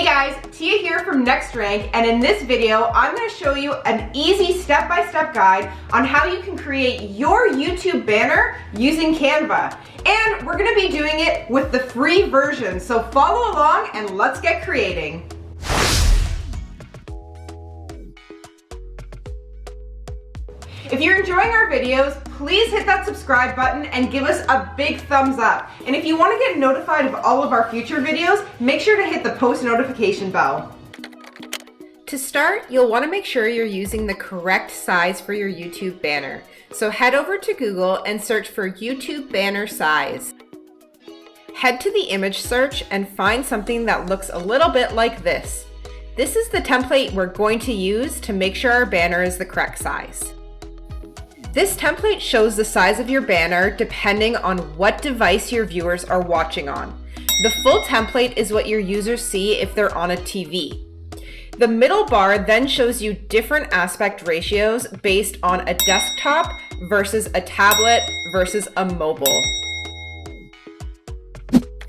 Hey guys, Tia here from Next Rank, and in this video, I'm going to show you an easy step-by-step guide on how you can create your YouTube banner using Canva. And we're going to be doing it with the free version, so follow along and let's get creating. If you're enjoying our videos, please hit that subscribe button and give us a big thumbs up. And if you want to get notified of all of our future videos, make sure to hit the post notification bell. To start, you'll want to make sure you're using the correct size for your YouTube banner. So head over to Google and search for YouTube banner size. Head to the image search and find something that looks a little bit like this. This is the template we're going to use to make sure our banner is the correct size. This template shows the size of your banner depending on what device your viewers are watching on. The full template is what your users see if they're on a TV. The middle bar then shows you different aspect ratios based on a desktop versus a tablet versus a mobile.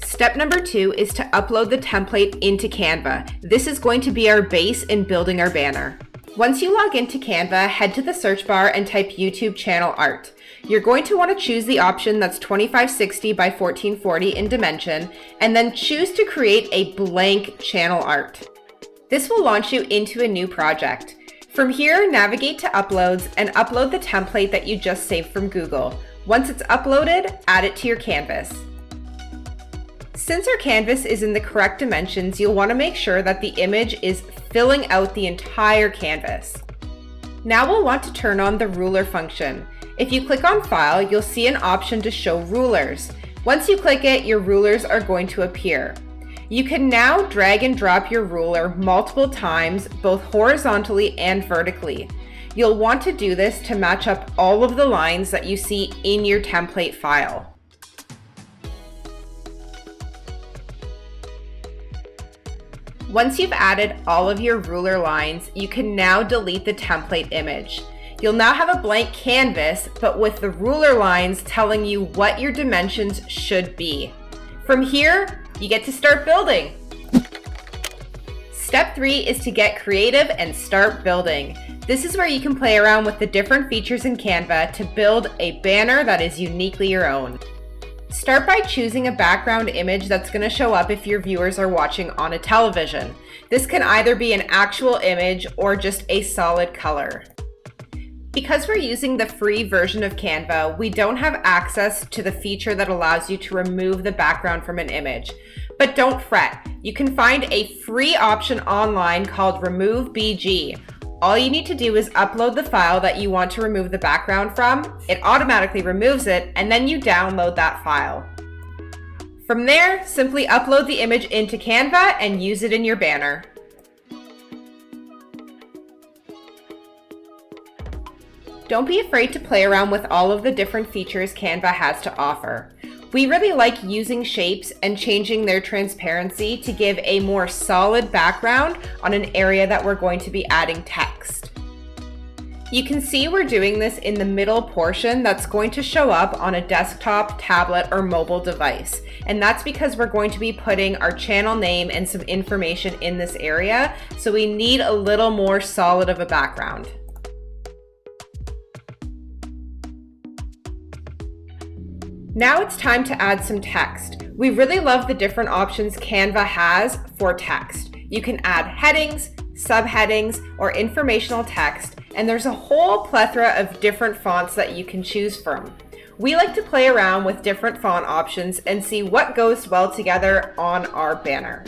Step number 2 is to upload the template into Canva. This is going to be our base in building our banner. Once you log into Canva, head to the search bar and type YouTube channel art. You're going to want to choose the option that's 2560 by 1440 in dimension, and then choose to create a blank channel art. This will launch you into a new project. From here, navigate to Uploads and upload the template that you just saved from Google. Once it's uploaded, add it to your canvas. Since our canvas is in the correct dimensions, you'll want to make sure that the image is filling out the entire canvas. Now we'll want to turn on the ruler function. If you click on File, you'll see an option to show rulers. Once you click it, your rulers are going to appear. You can now drag and drop your ruler multiple times, both horizontally and vertically. You'll want to do this to match up all of the lines that you see in your template file. Once you've added all of your ruler lines, you can now delete the template image. You'll now have a blank canvas, but with the ruler lines telling you what your dimensions should be. From here, you get to start building. Step 3 is to get creative and start building. This is where you can play around with the different features in Canva to build a banner that is uniquely your own. Start by choosing a background image that's going to show up if your viewers are watching on a television. This can either be an actual image or just a solid color. Because we're using the free version of Canva, we don't have access to the feature that allows you to remove the background from an image. But don't fret, you can find a free option online called Remove BG. All you need to do is upload the file that you want to remove the background from. It automatically removes it, and then you download that file. From there, simply upload the image into Canva and use it in your banner. Don't be afraid to play around with all of the different features Canva has to offer. We really like using shapes and changing their transparency to give a more solid background on an area that we're going to be adding text. You can see we're doing this in the middle portion that's going to show up on a desktop, tablet, or mobile device. And that's because we're going to be putting our channel name and some information in this area, so we need a little more solid of a background. Now it's time to add some text. We really love the different options Canva has for text. You can add headings, subheadings, or informational text, and there's a whole plethora of different fonts that you can choose from. We like to play around with different font options and see what goes well together on our banner.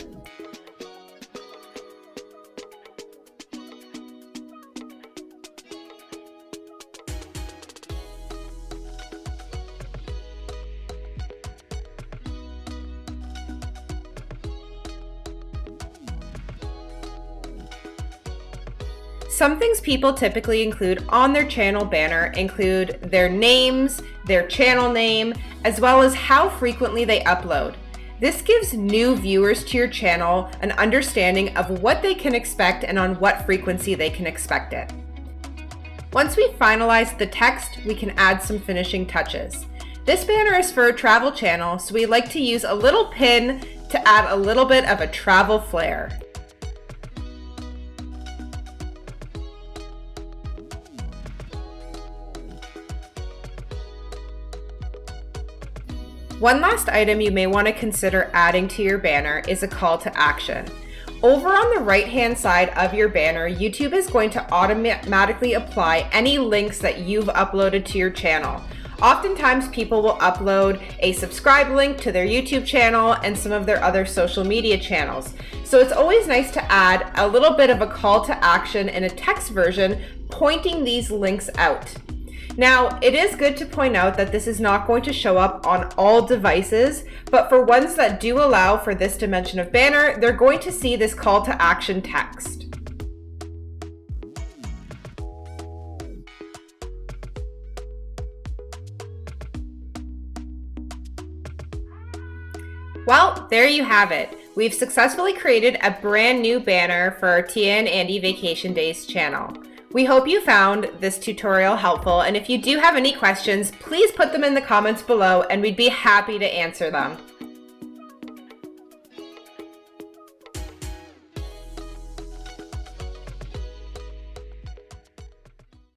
Some things people typically include on their channel banner include their names, their channel name, as well as how frequently they upload. This gives new viewers to your channel an understanding of what they can expect and on what frequency they can expect it. Once we've finalized the text, we can add some finishing touches. This banner is for a travel channel, so we like to use a little pin to add a little bit of a travel flair. One last item you may want to consider adding to your banner is a call to action. Over on the right-hand side of your banner, YouTube is going to automatically apply any links that you've uploaded to your channel. Oftentimes, people will upload a subscribe link to their YouTube channel and some of their other social media channels. So it's always nice to add a little bit of a call to action in a text version pointing these links out. Now, it is good to point out that this is not going to show up on all devices, but for ones that do allow for this dimension of banner, they're going to see this call to action text. Well, there you have it. We've successfully created a brand new banner for our Tia and Andy Vacation Days channel. We hope you found this tutorial helpful, and if you do have any questions, please put them in the comments below and we'd be happy to answer them.